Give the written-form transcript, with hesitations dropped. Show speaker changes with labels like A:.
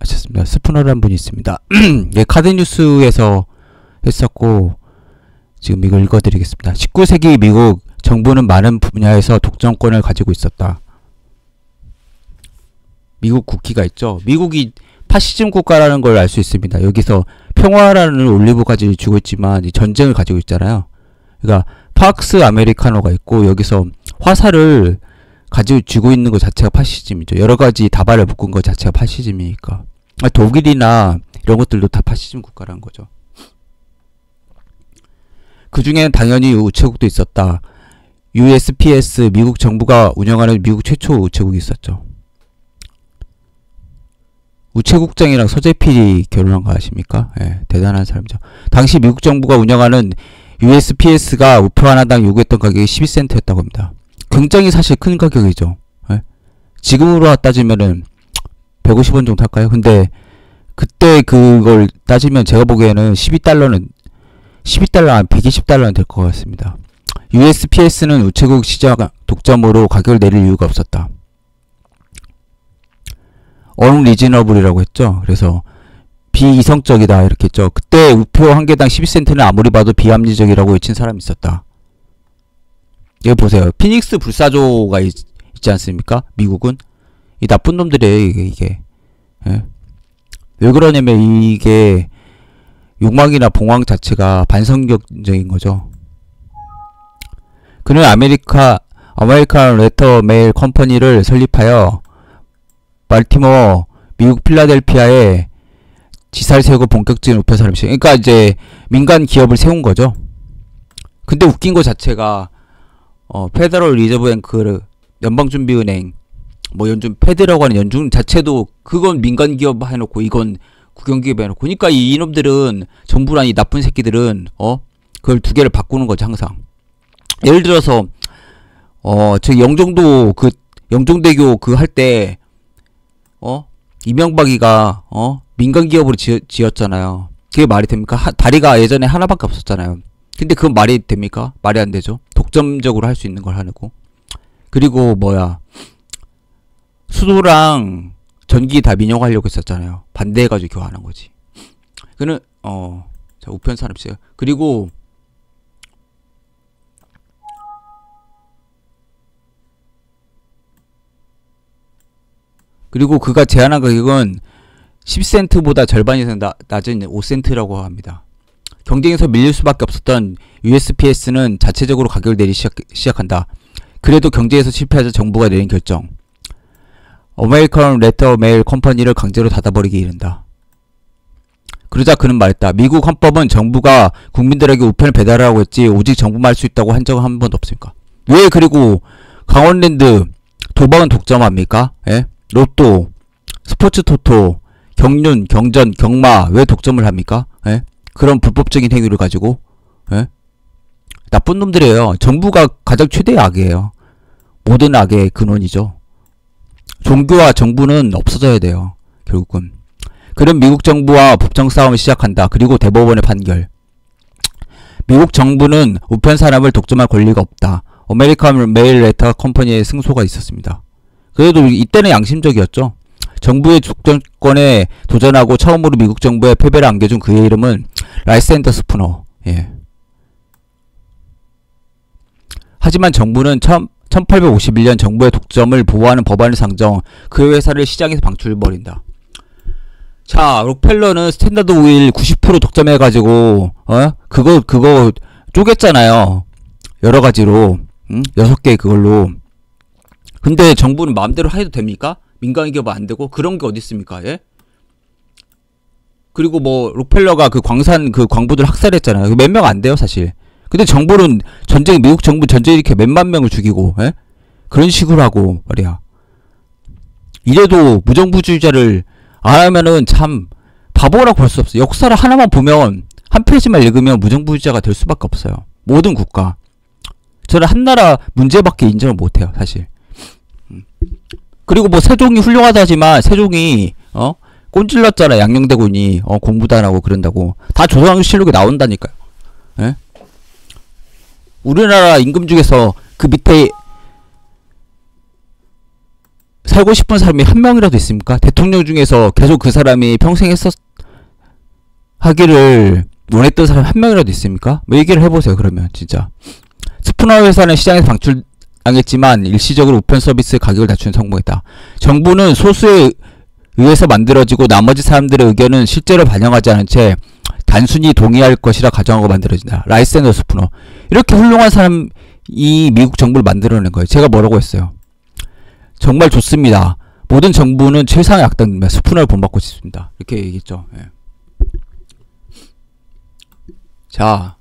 A: 하셨습니다. 스푸너라는 분이 있습니다. 예, 카드뉴스에서 했었고 지금 이걸 읽어드리겠습니다. 19세기 미국 정부는 많은 분야에서 독점권을 가지고 있었다. 미국 국기가 있죠. 미국이 파시즘 국가라는 걸 알 수 있습니다. 여기서 평화라는 올리브까지 주고 있지만 전쟁을 가지고 있잖아요. 그러니까 팍스 아메리카노가 있고 여기서 화살을 가지고 쥐고 있는 것 자체가 파시즘이죠. 여러 가지 다발을 묶은 것 자체가 파시즘이니까. 독일이나 이런 것들도 다 파시즘 국가라는 거죠. 그 중에는 당연히 우체국도 있었다. USPS 미국 정부가 운영하는 미국 최초 우체국이 있었죠. 우체국장이랑 서재필이 결혼한 거 아십니까? 예, 대단한 사람이죠. 당시 미국 정부가 운영하는 USPS가 우표 하나당 요구했던 가격이 12센트였다고 합니다. 굉장히 사실 큰 가격이죠. 예? 지금으로 따지면은 150원 정도 할까요? 근데 그때 그걸 따지면 제가 보기에는 12달러는 12달러 한 120달러는 될 것 같습니다. USPS는 우체국 시장 독점으로 가격을 내릴 이유가 없었다. unreasonable이라고 했죠. 그래서 비이성적이다 이렇게 했죠. 그때 우표 한 개당 12센트는 아무리 봐도 비합리적이라고 외친 사람이 있었다. 이거 보세요. 피닉스 불사조가 있지 않습니까? 미국은 이 나쁜 놈들이에요. 이게 예. 왜 그러냐면 이게 욕망이나 봉황 자체가 반성적인 거죠. 그는 아메리칸 레터 메일 컴퍼니를 설립하여 발티모어, 미국 필라델피아에 지사를 세우고 본격적인 우표 사람이. 그러니까 이제 민간 기업을 세운 거죠. 근데 웃긴 거 자체가 페더럴 리저브 뱅크 연방준비은행 뭐 연준 패드라고 하는 연준 자체도 그건 민간 기업 해놓고 이건 국영기업 해놓고. 그러니까 이 이놈들은 정부란 이 나쁜 새끼들은 그걸 두 개를 바꾸는 거죠 항상. 예를 들어서 저 영종도 그 영종대교 그 할 때 이명박이가 민간 기업으로 지었잖아요. 그게 말이 됩니까? 다리가 예전에 하나밖에 없었잖아요. 근데 그건 말이 됩니까? 말이 안 되죠. 독점적으로 할 수 있는 걸 하고. 그리고 뭐야 수도랑 전기 다 민영화하려고 했었잖아요. 반대해가지고 교환한 거지. 그는 자 우편 산업시요. 그리고 그가 제안한 가격은 10센트보다 절반 이상 낮은 5센트라고 합니다. 경쟁에서 밀릴 수밖에 없었던 USPS는 자체적으로 가격을 내리기 시작한다. 그래도 경쟁에서 실패하자 정부가 내린 결정. 아메리칸 레터 메일 컴퍼니를 강제로 닫아버리게 이른다. 그러자 그는 말했다. 미국 헌법은 정부가 국민들에게 우편을 배달하라고 했지 오직 정부만 할 수 있다고 한 적은 한 번도 없습니까? 왜 그리고 강원랜드 도박은 독점합니까? 예? 로또, 스포츠 토토, 경륜, 경전, 경마 왜 독점을 합니까? 예? 그런 불법적인 행위를 가지고 예? 나쁜 놈들이에요. 정부가 가장 최대의 악이에요. 모든 악의 근원이죠. 종교와 정부는 없어져야 돼요. 결국은. 그는 미국 정부와 법정 싸움을 시작한다. 그리고 대법원의 판결. 미국 정부는 우편 산업을 독점할 권리가 없다. 아메리칸 메일 레터 컴퍼니의 승소가 있었습니다. 그래도 이때는 양심적이었죠. 정부의 독점권에 도전하고 처음으로 미국 정부에 패배를 안겨준 그의 이름은 라이스 앤더 스푸너. 예. 하지만 정부는 1851년 정부의 독점을 보호하는 법안을 상정, 그 회사를 시장에서 방출해버린다. 자, 록펠러는 스탠다드 오일 90% 독점해가지고 그거 쪼갰잖아요. 여러가지로 6개 그걸로. 근데 정부는 마음대로 해도 됩니까? 민간기업 안되고 그런 게 어딨습니까? 예? 그리고 뭐 록펠러가 그 광산 그 광부들 학살했잖아요. 몇 명 안돼요 사실. 근데 정부는 미국 정부 전쟁 이렇게 몇만 명을 죽이고 예? 그런 식으로 하고 말이야. 이래도 무정부주의자를 안 하면은 참 바보라고 볼 수 없어. 역사를 하나만 보면 한 페이지만 읽으면 무정부주의자가 될 수밖에 없어요. 모든 국가. 저는 한 나라 문제밖에 인정을 못해요 사실. 그리고 뭐 세종이 훌륭하다 하지만 세종이 꼰질렀잖아. 양녕대군이 공부도 안 하고 그런다고. 다 조선왕조실록에 나온다니까요. 예? 우리나라 임금 중에서 그 밑에 살고 싶은 사람이 한 명이라도 있습니까? 대통령 중에서 계속 그 사람이 평생 하기를 원했던 사람 한 명이라도 있습니까? 뭐 얘기를 해보세요. 그러면 진짜 스푸너 회사는 시장에서 방출당했지만 일시적으로 우편 서비스 가격을 낮추는 성공했다. 정부는 소수에 의해서 만들어지고 나머지 사람들의 의견은 실제로 반영하지 않은 채 단순히 동의할 것이라 가정하고 만들어진다. 라이스 앤 스푸너. 이렇게 훌륭한 사람이 미국 정부를 만들어낸 거예요. 제가 뭐라고 했어요? 정말 좋습니다. 모든 정부는 최상의 악당입니다. 스푸너를 본받고 싶습니다. 이렇게 얘기했죠. 예. 자,